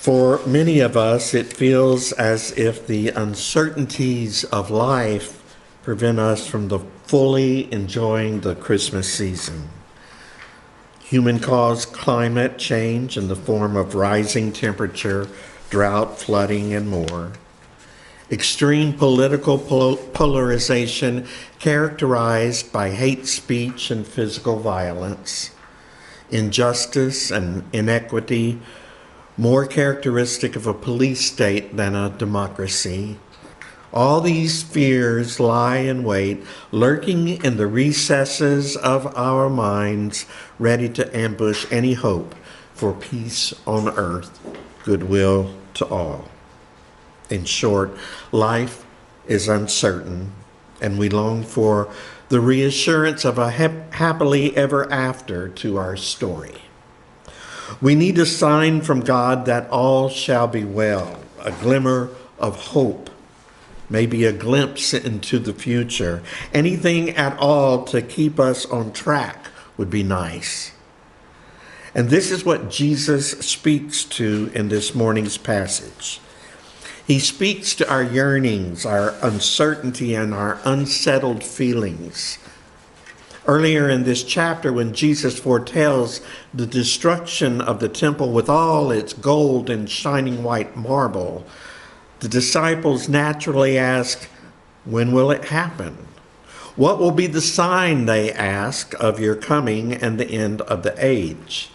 For many of us, it feels as if the uncertainties of life prevent us from fully enjoying the Christmas season. Human-caused climate change in the form of rising temperature, drought, flooding, and more. Extreme political polarization characterized by hate speech and physical violence. Injustice and inequity, more characteristic of a police state than a democracy. All these fears lie in wait, lurking in the recesses of our minds, ready to ambush any hope for peace on earth, goodwill to all. In short, life is uncertain, and we long for the reassurance of a happily ever after to our story. We need a sign from God that all shall be well, a glimmer of hope, maybe a glimpse into the future. Anything at all to keep us on track would be nice. And this is what Jesus speaks to in this morning's passage. He speaks to our yearnings, our uncertainty, and our unsettled feelings. Earlier in this chapter, when Jesus foretells the destruction of the temple with all its gold and shining white marble, the disciples naturally ask, when will it happen? What will be the sign, they ask, of your coming and the end of the age?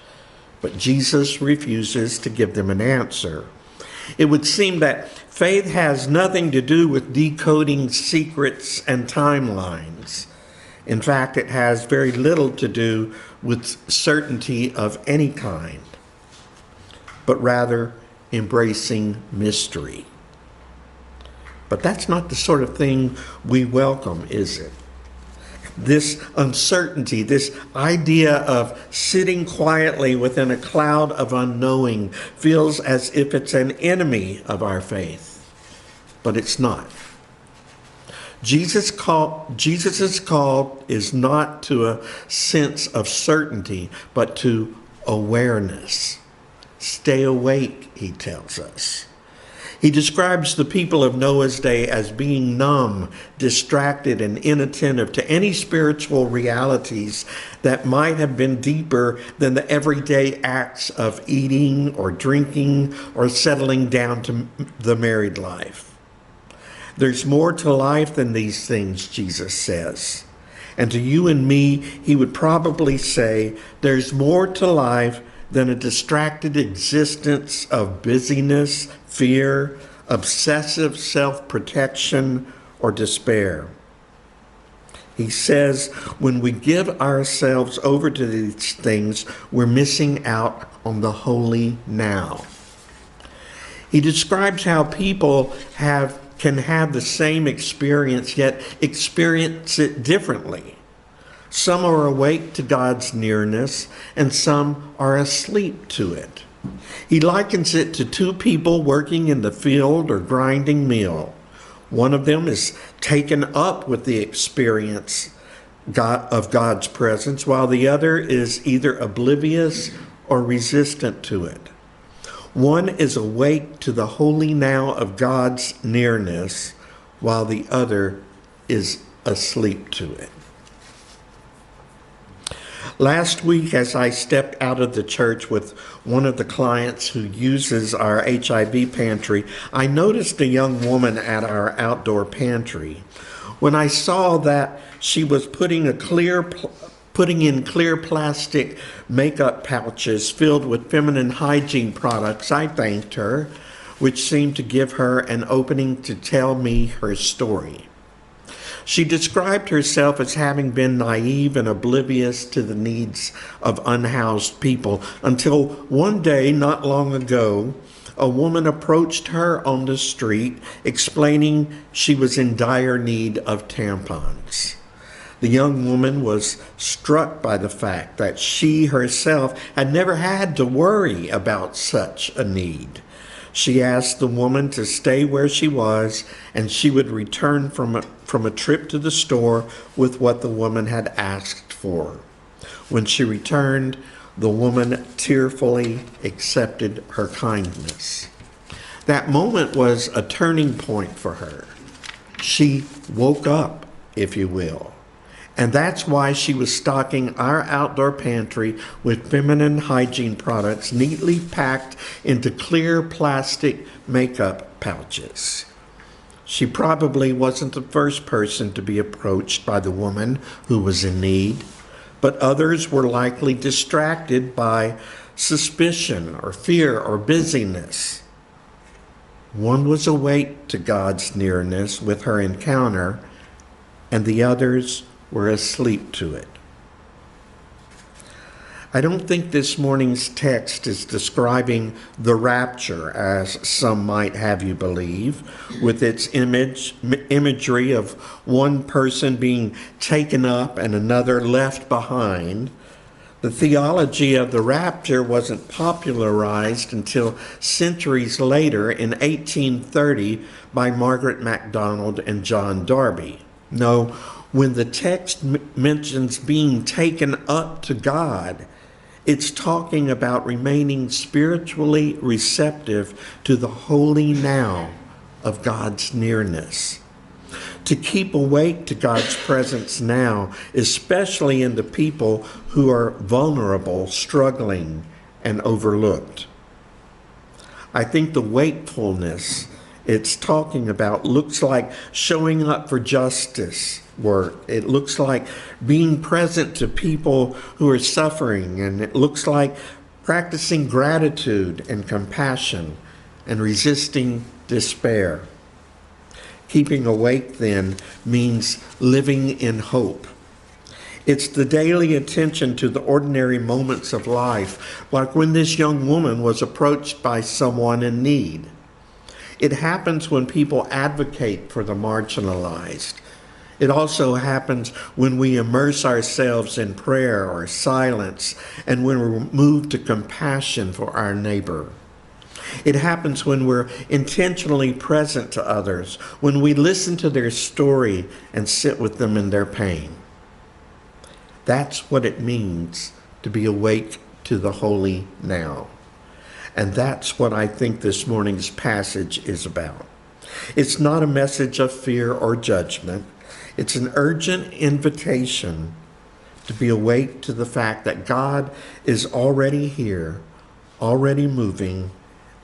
But Jesus refuses to give them an answer. It would seem that faith has nothing to do with decoding secrets and timelines. In fact, it has very little to do with certainty of any kind, but rather embracing mystery. But that's not the sort of thing we welcome, is it? This uncertainty, this idea of sitting quietly within a cloud of unknowing feels as if it's an enemy of our faith, but it's not. Jesus' call is not to a sense of certainty, but to awareness. Stay awake, he tells us. He describes the people of Noah's day as being numb, distracted, and inattentive to any spiritual realities that might have been deeper than the everyday acts of eating or drinking or settling down to the married life. There's more to life than these things, Jesus says. And to you and me, he would probably say, there's more to life than a distracted existence of busyness, fear, obsessive self-protection, or despair. He says, when we give ourselves over to these things, we're missing out on the holy now. He describes how people can have the same experience, yet experience it differently. Some are awake to God's nearness, and some are asleep to it. He likens it to two people working in the field or grinding meal. One of them is taken up with the experience of God's presence, while the other is either oblivious or resistant to it. One is awake to the holy now of God's nearness, while the other is asleep to it. Last week, as I stepped out of the church with one of the clients who uses our HIV pantry, I noticed a young woman at our outdoor pantry. When I saw that she was putting in clear plastic makeup pouches filled with feminine hygiene products, I thanked her, which seemed to give her an opening to tell me her story. She described herself as having been naive and oblivious to the needs of unhoused people until one day, not long ago, a woman approached her on the street explaining she was in dire need of tampons. The young woman was struck by the fact that she herself had never had to worry about such a need. She asked the woman to stay where she was, and she would return from a trip to the store with what the woman had asked for. When she returned, the woman tearfully accepted her kindness. That moment was a turning point for her. She woke up, if you will. And that's why she was stocking our outdoor pantry with feminine hygiene products neatly packed into clear plastic makeup pouches. She probably wasn't the first person to be approached by the woman who was in need, but others were likely distracted by suspicion or fear or busyness. One was awake to God's nearness with her encounter, and the others were asleep to it. I don't think this morning's text is describing the rapture, as some might have you believe, with its imagery of one person being taken up and another left behind. The theology of the rapture wasn't popularized until centuries later in 1830 by Margaret MacDonald and John Darby. No, when the text mentions being taken up to God, it's talking about remaining spiritually receptive to the holy now of God's nearness. To keep awake to God's presence now, especially in the people who are vulnerable, struggling, and overlooked. I think the wakefulness it's talking about looks like showing up for justice work. It looks like being present to people who are suffering, and it looks like practicing gratitude and compassion and resisting despair. Keeping awake, then, means living in hope. It's the daily attention to the ordinary moments of life, like when this young woman was approached by someone in need. It happens when people advocate for the marginalized. It also happens when we immerse ourselves in prayer or silence, and when we're moved to compassion for our neighbor. It happens when we're intentionally present to others, when we listen to their story and sit with them in their pain. That's what it means to be awake to the holy now. And that's what I think this morning's passage is about. It's not a message of fear or judgment. It's an urgent invitation to be awake to the fact that God is already here, already moving,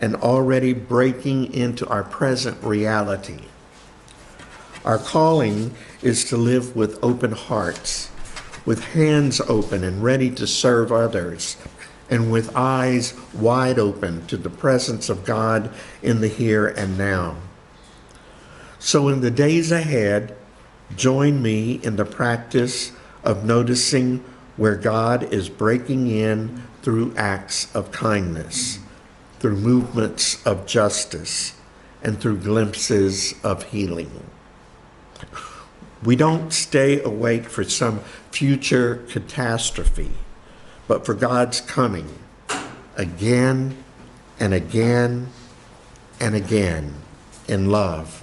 and already breaking into our present reality. Our calling is to live with open hearts, with hands open and ready to serve others, and with eyes wide open to the presence of God in the here and now. So in the days ahead, join me in the practice of noticing where God is breaking in through acts of kindness, through movements of justice, and through glimpses of healing. We don't stay awake for some future catastrophe, but for God's coming again and again and again in love.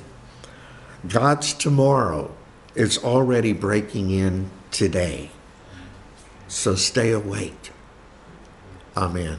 God's tomorrow is already breaking in today. So stay awake. Amen.